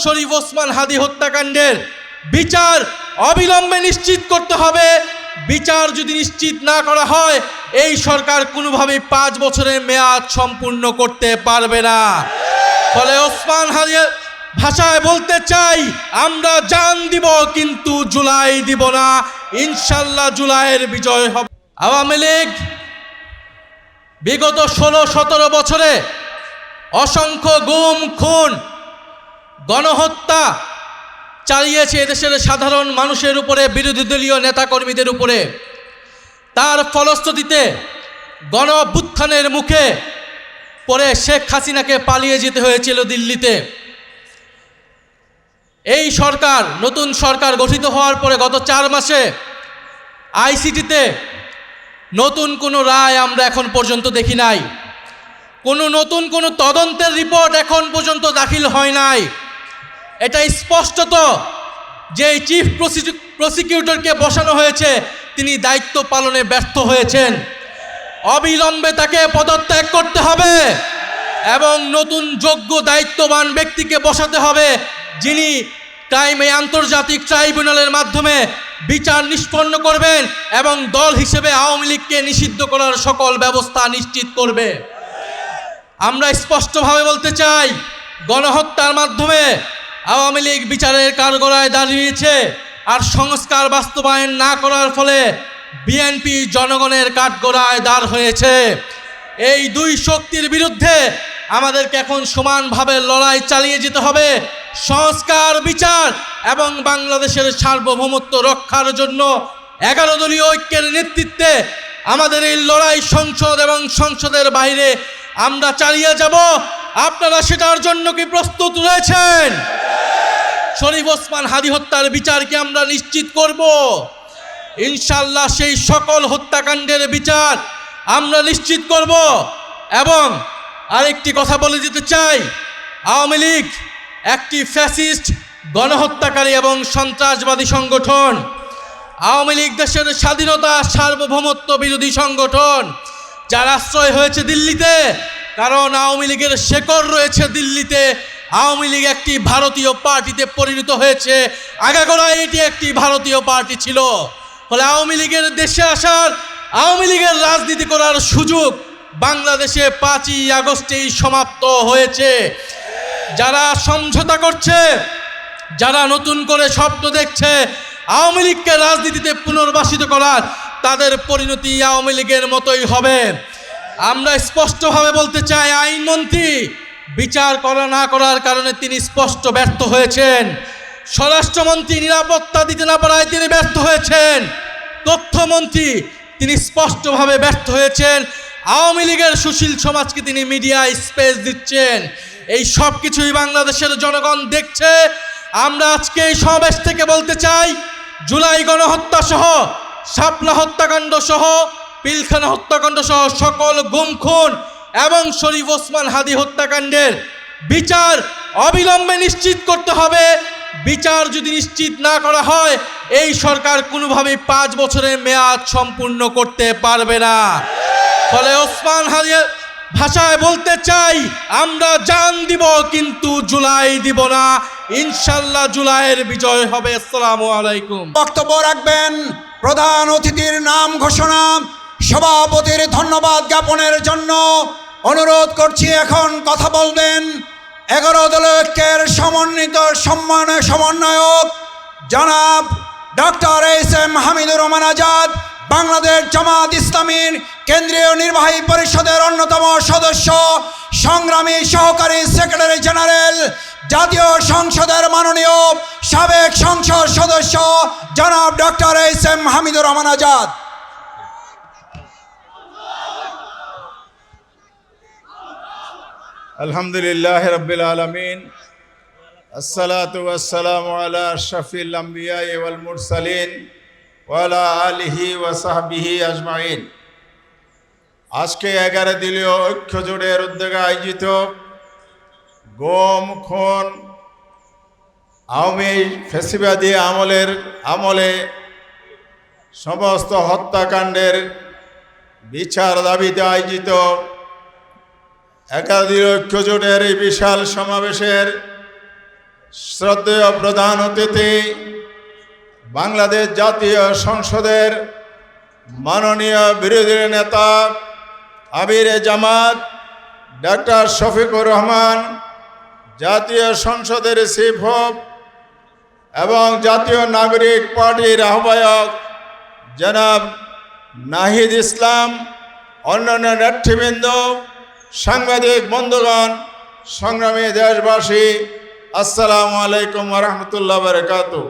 শরীফ ওসমান হাদি হত্যাকাণ্ডের বিচার অবিলম্বে নিশ্চিত করতে হবে। বিচার যদি নিশ্চিত না করা হয়, এই সরকার কোনোভাবেই 5 বছরের মেয়াদ সম্পূর্ণ করতে পারবে না। ফলে ওসমান হাদির ভাষায় বলতে চাই, আমরা জান দিব কিন্তু জুলাই দিব না। ইনশাল্লাহ জুলাইয়ের বিজয় হবে। আওয়ামী লীগ বিগত 16-17 বছরে অসংখ্য গুম, খুন, গণহত্যা চালিয়েছে এদেশের সাধারণ মানুষের উপরে, বিরোধী দলীয় নেতাকর্মীদের উপরে। তার ফলশ্রুতিতে গণ অভ্যুত্থানের মুখে পরে শেখ হাসিনাকে পালিয়ে যেতে হয়েছিল দিল্লিতে। এই সরকার, নতুন সরকার গঠিত হওয়ার পরে গত 4 মাসে আইসিটিতে নতুন কোনো রায় আমরা এখন পর্যন্ত দেখি নাই। নতুন কোনো তদন্তের রিপোর্ট এখন পর্যন্ত দাখিল হয় নাই। এটা স্পষ্টত যে চিফ প্রসিকিউটরকে বসানো হয়েছে তিনি দায়িত্ব পালনে ব্যর্থ হয়েছেন। অবিলম্বে তাকে পদত্যাগ করতে হবে এবং নতুন যোগ্য দায়িত্ববান ব্যক্তিকে বসাতে হবে, যিনি আন্তর্জাতিক ট্রাইব্যুনালের মাধ্যমে বিচার নিষ্পন্ন করবেন এবং দল হিসেবে আওয়ামী লীগকে নিষিদ্ধ করার সকল ব্যবস্থা নিশ্চিত করবে। আমরা স্পষ্টভাবে বলতে চাই, গণহত্যার মাধ্যমে আওয়ামী লীগ বিচারের কাঠগড়ায় দাঁড়িয়েছে, আর সংস্কার বাস্তবায়ন না করার ফলে বিএনপি জনগণের কাঠগড়ায় দাঁড় হয়েছে। এই দুই শক্তির বিরুদ্ধে আমাদেরকে এখন সমানভাবে লড়াই চালিয়ে যেতে হবে। সংস্কার, বিচার এবং বাংলাদেশের সার্বভৌমত্ব রক্ষার জন্য 11 দলীয় ঐক্যের নেতৃত্বে আমাদের এই লড়াই সংসদ এবং সংসদের বাইরে আমরা চালিয়ে যাব। আপনারা সেটার জন্য কি প্রস্তুত রয়েছেন? শরীফ ওসমান হাদি হত্যার বিচারকে আমরা নিশ্চিত করব ইনশাল্লাহ। সেই সকল হত্যাকাণ্ডের বিচার আমরা নিশ্চিত করব। এবং আরেকটি কথা বলে দিতে চাই, আওয়ামী লীগ একটি ফ্যাসিস্ট, গণহত্যাকারী এবং সন্ত্রাসবাদী সংগঠন। আওয়ামী লীগ দেশের স্বাধীনতা, সার্বভৌমত্ব বিরোধী সংগঠন, যার আশ্রয় হয়েছে দিল্লিতে, কারণ আওয়ামী লীগের শেকড় রয়েছে দিল্লিতে। আওয়ামী লীগ একটি ভারতীয় পার্টিতে পরিণত হয়েছে, আগাগোড়ায় এটি একটি ভারতীয় পার্টি ছিল। ফলে আওয়ামী লীগের দেশে আসার, আওয়ামী লীগের রাজনীতি করার সুযোগ বাংলাদেশে 5ই আগস্টেই সমাপ্ত হয়েছে। যারা সমঝোতা করছে, যারা নতুন করে স্বপ্ন দেখছে আওয়ামী লীগকে রাজনীতিতে পুনর্বাসিত করার, তাদের পরিণতি আওয়ামী লীগের মতোই হবে। আমরা স্পষ্টভাবে বলতে চাই, আইনমন্ত্রী বিচার না করার কারণে তিনি স্পষ্ট ব্যর্থ হয়েছেন। স্বরাষ্ট্রমন্ত্রী নিরাপত্তা দিতে না পারায় তিনি ব্যর্থ হয়েছেন। তথ্যমন্ত্রী তিনি স্পষ্টভাবে ব্যর্থ হয়েছেন। আওয়ামী লীগের সুশীল সমাজকে তিনি মিডিয়ায় স্পেস দিচ্ছেন। এই সব কিছুই বাংলাদেশের জনগণ দেখছে। আমরা আজকে এই সমাবেশ থেকে বলতে চাই, জুলাই গণহত্যা সহ, শাপলা হত্যাকাণ্ড সহ, পিলখানা হত্যাকাণ্ড সহ সকল গুম, খুন এবং শরীফ ওসমান হাদি হত্যাকাণ্ডের বিচার অবিলম্বে নিশ্চিত করতে হবে। বিচার যদি নিশ্চিত না করা হয়, এই সরকার কোনোভাবেই 5 বছরের মেয়াদ সম্পূর্ণ করতে পারবে না। ফলে ওসমান হাদির ভাষায় বলতে চাই, আমরা জান দিব কিন্তু জুলাই দিব না। ইনশাল্লাহ জুলাইয়ের বিজয় হবে। আসসালামু আলাইকুম। বক্তব্য রাখবেন প্রধান অতিথির নাম ঘোষণা, সভাপতির ধন্যবাদ জ্ঞাপনের জন্য অনুরোধ করছি। এখন কথা বলবেন 11 দলীয় ঐক্যের সমন্বয়ক জনাব ডক্টর এস.এম. হামিদুর রহমান আজাদ, বাংলাদেশ জামাত ইসলামীর কেন্দ্রীয় নির্বাহী পরিষদের অন্যতম সদস্য, সংগ্রামী সহকারী সেক্রেটারি জেনারেল, জাতীয় সংসদের মাননীয় সাবেক সংসদ সদস্য জনাব ডক্টর এস.এম. হামিদুর রহমান আজাদ। আলহামদুলিল্লাহ রাব্বিল আলামিন, আসসালাতু ওয়াসসালামু আলা আশরাফিল আম্বিয়া ওয়াল মুরসালিন ওয়া আলা আলিহি ওয়া সাহবিহি আজমাইন। আজকে 11 দলীয় ঐক্য জোটের উদ্যোগে আয়োজিত গুম, খুন, আওয়ামী ফ্যাসিবাদী আমলে সমস্ত হত্যাকাণ্ডের বিচার দাবিতে আয়োজিত 11 দলীয় ঐক্য জোটের এই বিশাল সমাবেশের শ্রদ্ধেয় প্রধান অতিথি বাংলাদেশ জাতীয় সংসদের মাননীয় বিরোধী নেতা আমির জামাত ডাক্তার শফিকুর রহমান, জাতীয় সংসদের চিফ হুইপ এবং জাতীয় নাগরিক পার্টির আহ্বায়ক জনাব নাহিদ ইসলাম, অন্যান্য নেতৃবৃন্দ, সাংবাদিক বন্ধুগণ, সংগ্রামী দেশবাসী, আসসালামু আলাইকুম ওয়া রাহমাতুল্লাহি ওয়া বারাকাতুহু।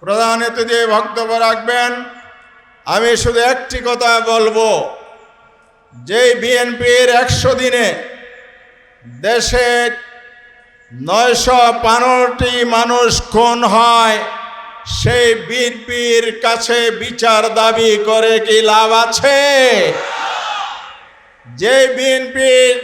প্রধান অতিথি বক্তব্য রাখবেন। আমি শুধু একটি কথা বলবো, যেই বিএনপির 100 দিনে দেশে 915টি মানুষ খুন হয়, সেই বিএনপির কাছে বিচার দাবি করে কি লাভ আছে? যে বিএনপির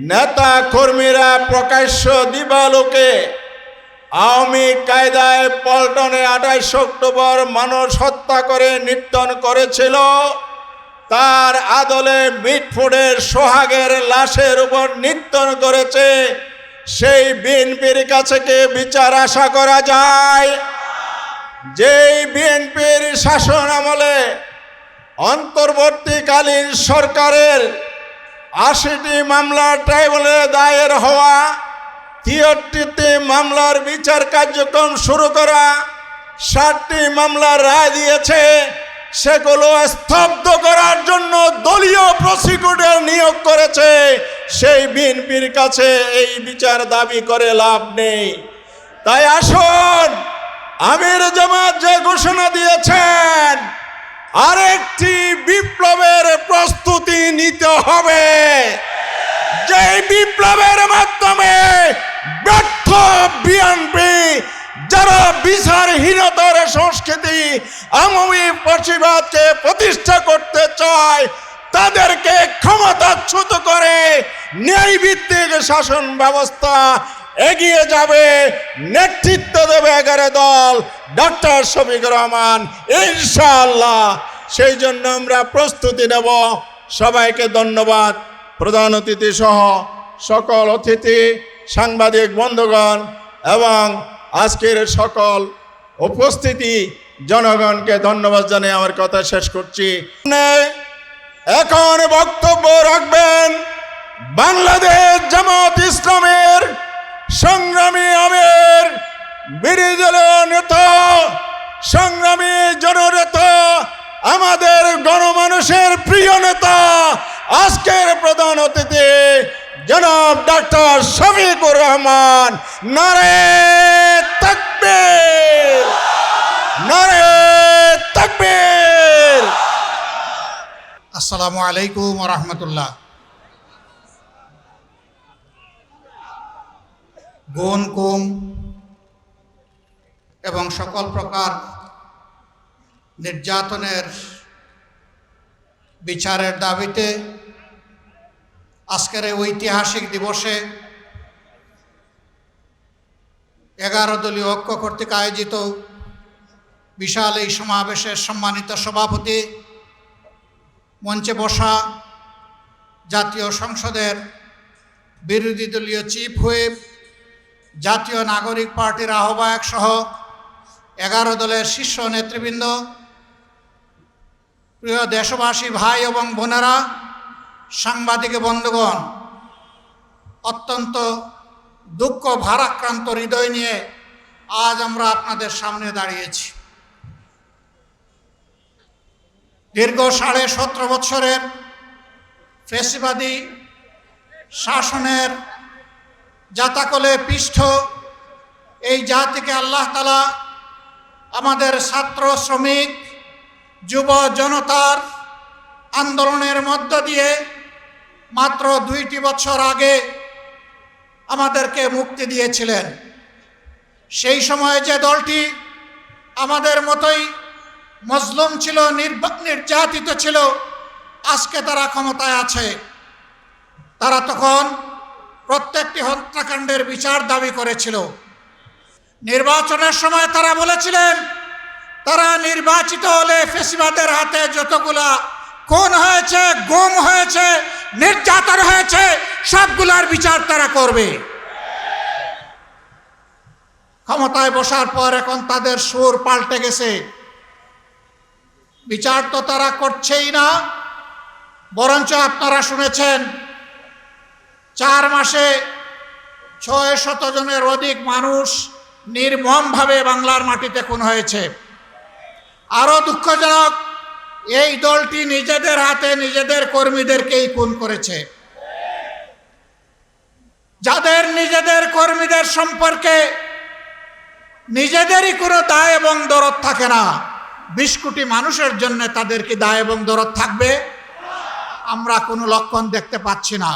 নেতা কর্মীরা প্রকাশ্য দিবালোকে আওয়ামী কায়দায় পল্টনে 28 অক্টোবর মানুষ হত্যা করে নির্যাতন করেছিল, তার আদলে মিটফোর্ডের সোহাগের লাশের উপর নির্যাতন করেছে, সেই বিএনপির কাছে কি বিচার আশা করা যায়? যেই বিএনপির শাসন আমলে অন্তর্বর্তীকালীন সরকারের 80টি মামলা ট্রাইব্যুনালে দায়ের হওয়া, 73টি মামলার বিচার কার্যক্রম শুরু করা, 60টি মামলার রায় দিয়েছে, সেগুলো স্তব্ধ করার জন্য দলীয় প্রসিকিউটর নিয়োগ করেছে, সেই বিএনপির কাছে এই বিচার দাবি করে লাভ নেই। তাই আসুন, আমির জামাত যে ঘোষণা দিয়েছেন, আরেকটি বিপ্লবের প্রস্তুতি নিতে হবে, যে বিপ্লবের মাধ্যমে ব্যর্থ বিএনপি, যারা বিচারহীনতার সংস্কৃতি আওয়ামী ফ্যাসিবাদকে প্রতিষ্ঠা করতে চায়, তাদেরকে ক্ষমতাচ্যুত করে ন্যায়ভিত্তিক শাসন ব্যবস্থা এগিয়ে যাবে। নেতৃত্ব দেবে 11 দল, ডক্টর শফিকুর রহমান, ইনশাআল্লাহ। সেই জন্য আমরা প্রস্তুতি নেব। সবাইকে ধন্যবাদ। প্রধান অতিথি সহ সকল অতিথি, সাংবাদিক বন্ধুগণ এবং আজকের সকল উপস্থিতি জনগণকে ধন্যবাদ জানিয়ে আমার কথা শেষ করছি। এখন বক্তব্য রাখবেন বাংলাদেশ জামাত ইসলামের সংগ্রামী আমির, বিরোধী দলীয় নেতা, সংগ্রামী জননেতা, আমাদের গণমানুষের প্রিয় নেতা, আজকের প্রধান অতিথি জনাব ডাক্তার শফিকুর রহমান। নারে তাকবীর, নারে তাকবীর। আসসালামু আলাইকুম ওয়া রাহমাতুল্লাহ। গুম, কুম এবং সকল প্রকার নির্যাতনের বিচারের দাবিতে আজকের এই ঐতিহাসিক দিবসে 11 দলীয় ঐক্য কর্তৃক আয়োজিত বিশাল এই সমাবেশের সম্মানিত সভাপতি, মঞ্চে বসা জাতীয় সংসদের বিরোধী দলীয় চিফ হুইপ, জাতীয় নাগরিক পার্টির আহ্বায়ক সহ 11 দলের শীর্ষ নেতৃবৃন্দ, প্রিয় দেশবাসী ভাই এবং বোনেরা, সাংবাদিক বন্ধুগণ, অত্যন্ত দুঃখ ভারাক্রান্ত হৃদয় নিয়ে আজ আমরা আপনাদের সামনে দাঁড়িয়েছি। দীর্ঘ 17.5 বছরের ফ্যাসিবাদী শাসনের জাতাকলে পিষ্ঠ এই জাতিকে আল্লাহ তাআলা আমাদের ছাত্র, শ্রমিক, যুব জনতার আন্দোলনের মধ্য দিয়ে মাত্র 2টি বছর আগে আমাদেরকে মুক্তি দিয়েছিলেন। সেই সময়ে যে দলটি আমাদের মতোই মজলুম ছিল, নির্যাতিত ছিল, আজকে তারা ক্ষমতায় আছে। তারা তখন প্রত্যেকটি হত্যাকাণ্ডের বিচার দাবি করেছিল। নির্বাচনের সময় তারা বলেছিলেন, তারা নির্বাচিত হলে ফ্যাসিবাদের হাতে যতগুলা খুন হয়েছে, গুম হয়েছে, নির্যাতন হয়েছে, সবগুলার বিচার তারা করবে। ক্ষমতায় বসার পর এখন তাদের সুর পাল্টে গেছে। বিচার তো তারা করছেই না, বরঞ্চ আপনারা শুনেছেন 4 মাসে 600 জনের অধিক মানুষ নির্মমভাবে বাংলার মাটিতে খুন হয়েছে। আরো দুঃখজনক, এই দলটি নিজেদের হাতে নিজেদের কর্মীদেরকেই খুন করেছে। যাদের নিজেদের কর্মীদের সম্পর্কে নিজেদেরই কোনো দায় এবং দরদ থাকে না, 20 কোটি মানুষের জন্য তাদের কি দায় এবং দরদ থাকবে? আমরা কোনো লক্ষণ দেখতে পাচ্ছি না।